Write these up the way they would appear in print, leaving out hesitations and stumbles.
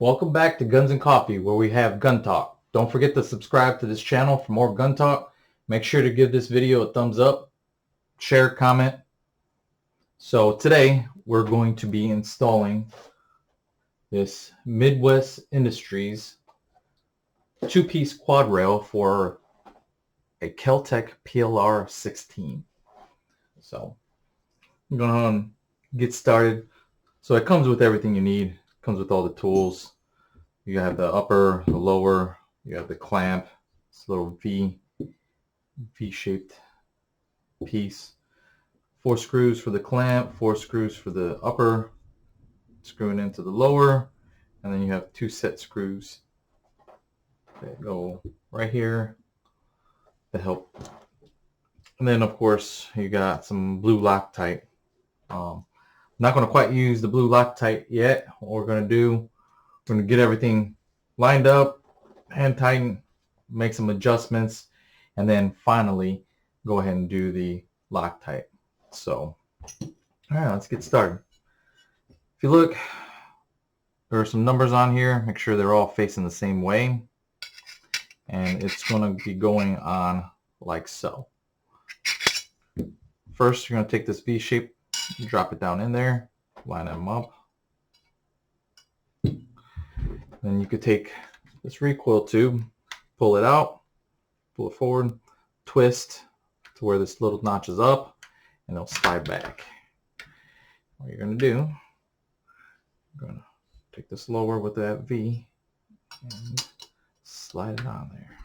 Welcome back to Guns and Coffee, where we have gun talk. Don't forget to subscribe to this channel for more gun talk. Make sure to give this video a thumbs up, share, comment. So today we're going to be installing this Midwest Industries two-piece quad rail for a Keltec PLR16. So I'm going to get started. So it comes with everything you need. It comes with all the tools. You have the upper, the lower, you have the clamp, this little V-shaped piece. 4 screws for the clamp, 4 screws for the upper, screwing into the lower, and then you have 2 set screws that go right here to help. And then of course you got some blue Loctite. Not going to quite use the blue Loctite yet. What we're going to do, we're going to get everything lined up, hand tighten, make some adjustments, and then finally go ahead and do the Loctite. So, all right, let's get started. If you look, there are some numbers on here. Make sure they're all facing the same way. And it's going to be going on like so. First, you're going to take this V shape, drop it down in there, line them up. Then you could take this recoil tube, pull it out, pull it forward, twist to where this little notch is up, and it'll slide back. What you're going to do, you're going to take this lower with that V and slide it on there.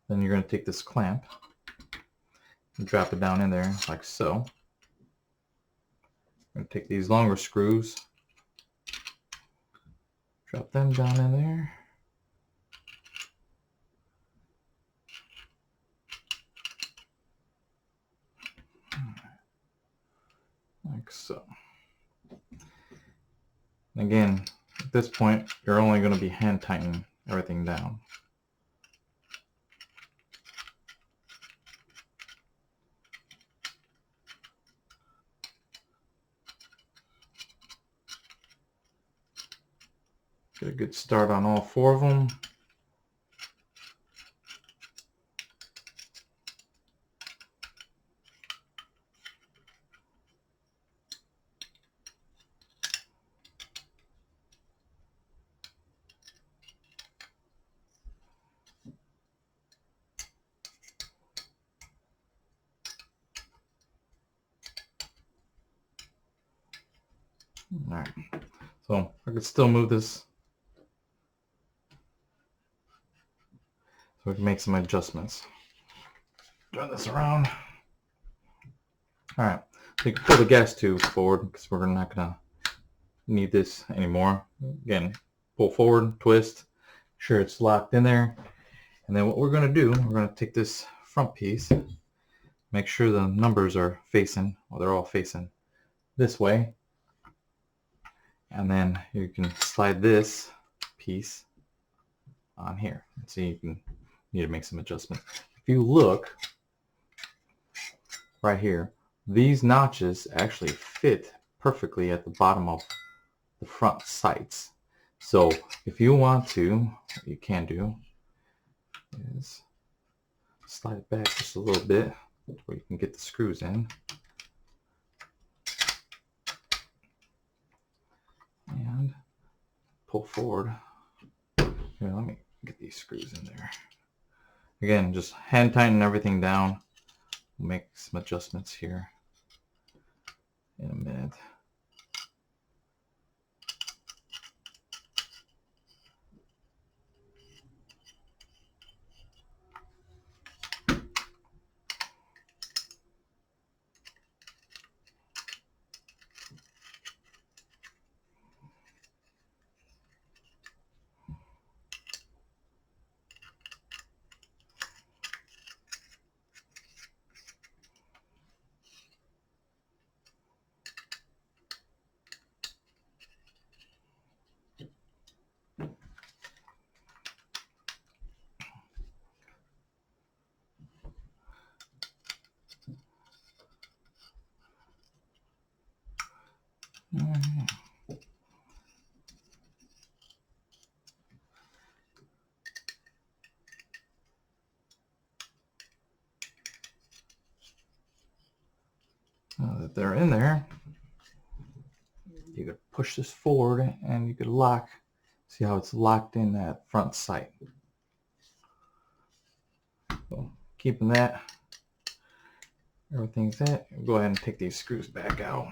Then you're going to take this clamp and drop it down in there like so. I'm going to take these longer screws, drop them down in there. Like so. And again, at this point, you're only going to be hand tightening everything down. Get a good start on all 4 of them. All right, so I could still move this so we can make some adjustments. Turn this around. All right, so you can pull the gas tube forward because we're not gonna need this anymore. Again, pull forward, twist, sure it's locked in there. And then what we're gonna do, we're gonna take this front piece, make sure the numbers are facing, well, they're all facing this way. And then you can slide this piece on here. So you can need to make some adjustments. If you look right here, these notches actually fit perfectly at the bottom of the front sights. So if you want to, what you can do is slide it back just a little bit where you can get the screws in. And pull forward. Here, let me get these screws in there. Again, just hand tighten everything down. We'll make some adjustments here in a minute. Now that they're in there, you could push this forward and you could lock. See how it's locked in that front sight. So keeping that, everything's set. Go ahead and take these screws back out.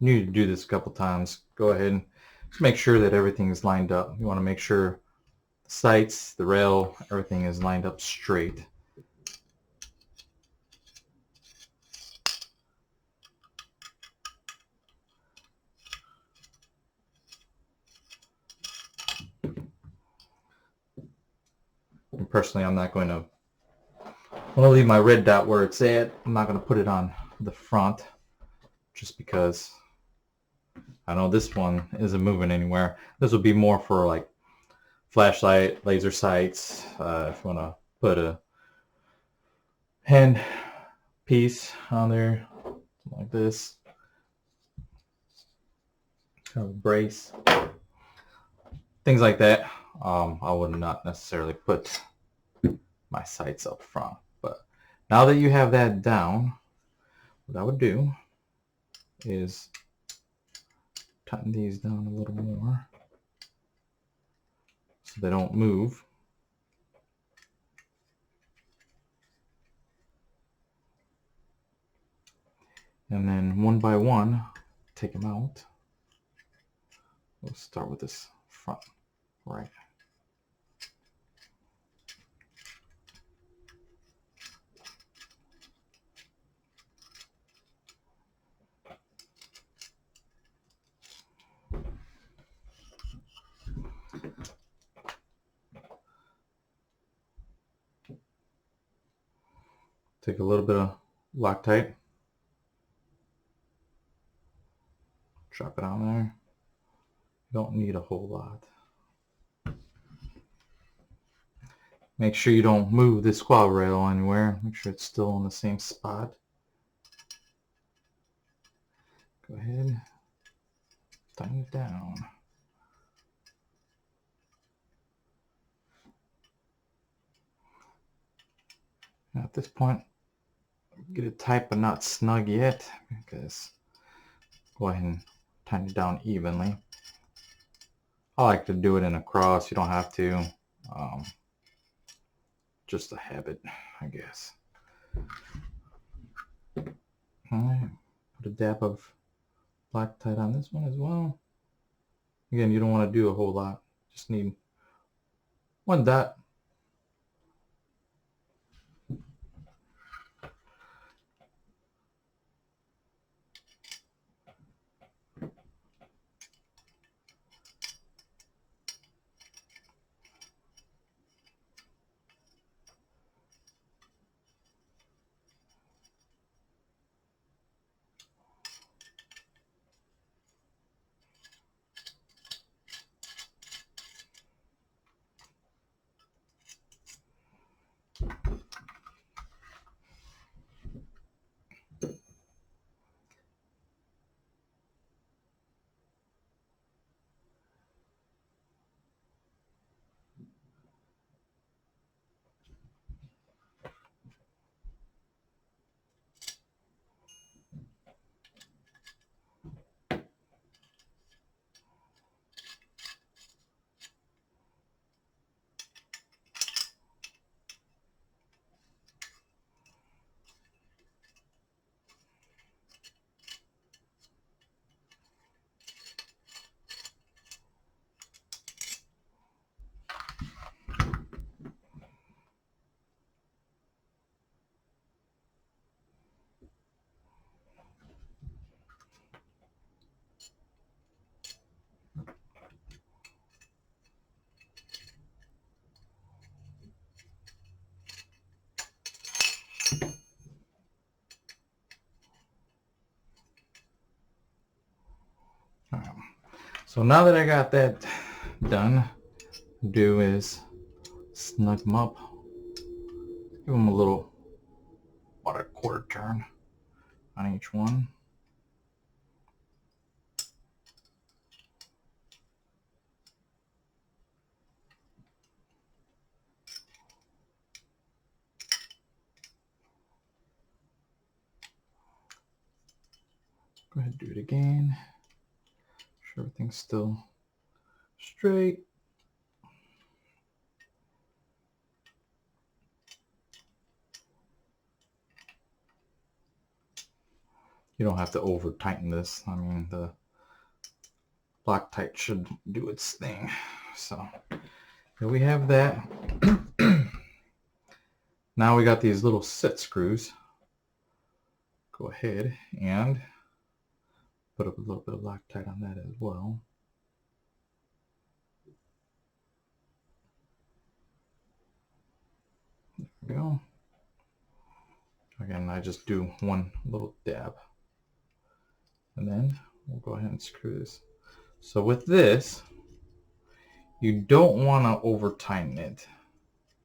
You need to do this a couple times. Go ahead and just make sure that everything is lined up. You want to make sure the sights, the rail, everything is lined up straight. And personally, I'm not going to leave my red dot where it's at. I'm not going to put it on the front just because I know this one isn't moving anywhere. This would be more for like flashlight, laser sights, if you want to put a hand piece on there like this, kind of a brace, things like that. I would not necessarily put my sights up front, but now that you have that down, what I would do is tighten these down a little more so they don't move. And then one by one, take them out. We'll start with this front right. Take a little bit of Loctite, drop it on there. You don't need a whole lot. Make sure you don't move the squat rail anywhere. Make sure it's still in the same spot. Go ahead, tighten it down. Now at this point, get it tight but not snug yet, because go ahead and tighten it down evenly. I like to do it in a cross. You don't have to. Just a habit, I guess. Alright, put a dab of Loctite on this one as well. Again, you don't want to do a whole lot. Just need one dot. So now that I got that done, do is snug them up. Give them a little, about a quarter turn on each one. Go ahead and do it again. Make sure everything's still straight. You don't have to over tighten this. I mean, the Loctite should do its thing. So here we have that. Now we got these little set screws. Go ahead and put up a little bit of Loctite on that as well. There we go. Again, I just do one little dab. And then we'll go ahead and screw this. So with this, you don't want to over tighten it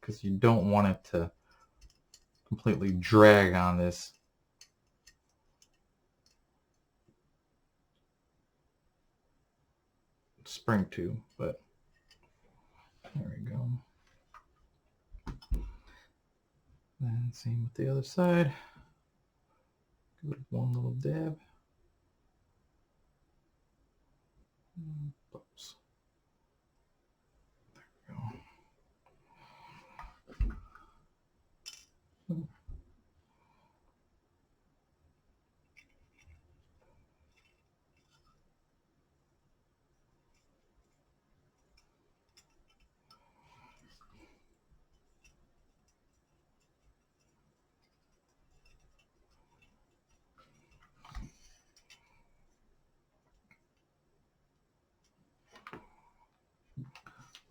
because you don't want it to completely drag on this spring tube, but there we go. And same with the other side. Give it one little dab. Oops. There we go.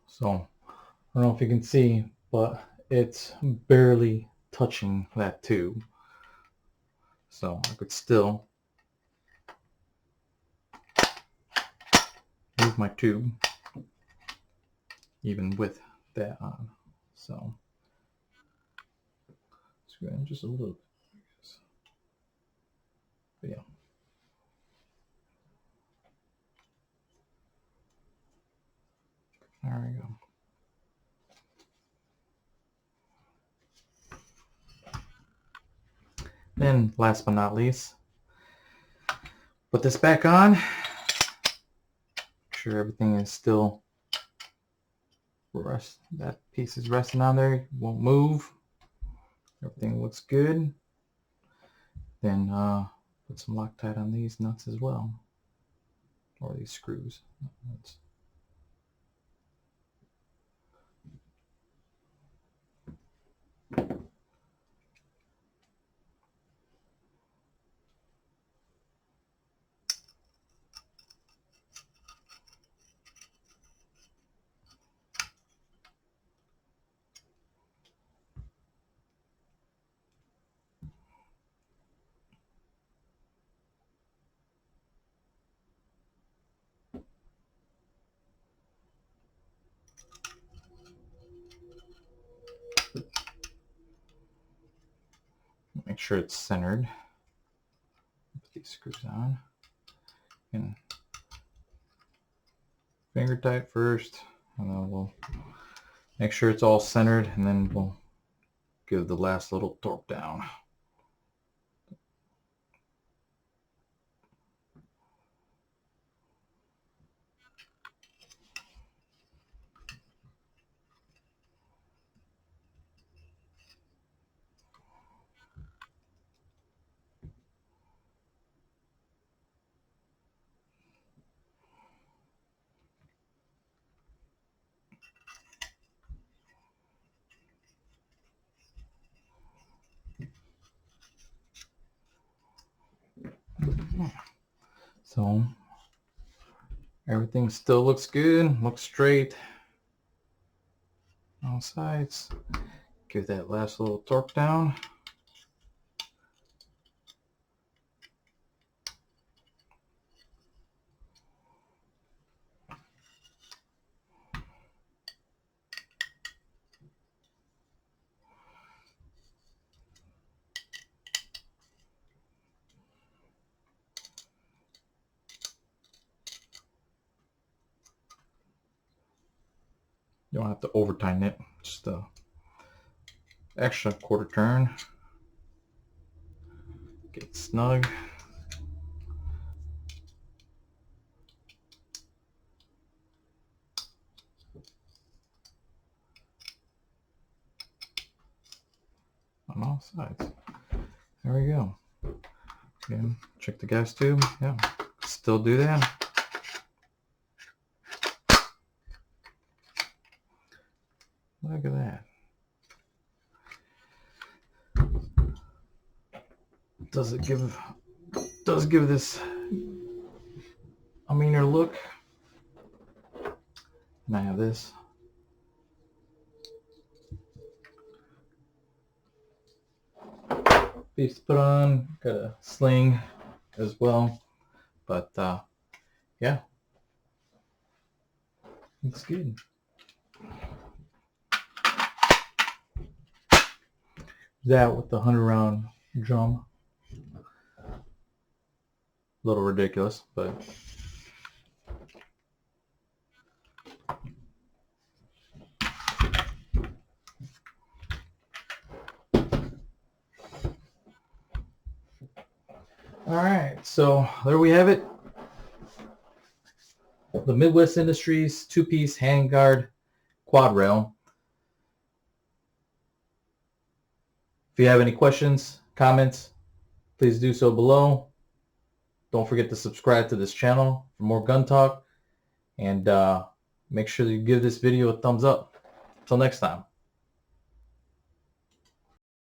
So I don't know if you can see, but it's barely touching that tube. So I could still move my tube even with that on. So screw in just a little bit, I guess. But yeah. There we go. Then last but not least, put this back on. Make sure everything is still that piece is resting on there. It won't move. Everything looks good. Then put some Loctite on these nuts as well, or these screws. Make sure it's centered. Put these screws on. And finger tight first, and then we'll make sure it's all centered, and then we'll give the last little torque down. So everything still looks good, looks straight on all sides. Give that last little torque down. You don't have to over tighten it, just a extra quarter turn. Get snug. on all sides. There we go. Again, check the gas tube. Yeah, still do that. Look at that. Does give this a meaner look. And I have this. Piece to put on, got a sling as well, but yeah, looks good. That with the 100-round drum, a little ridiculous, but all right, so there we have it. The Midwest Industries 2-piece handguard quad rail. If you have any questions, comments, please do so below. Don't forget to subscribe to this channel for more gun talk, and make sure that you give this video a thumbs up. Until next time.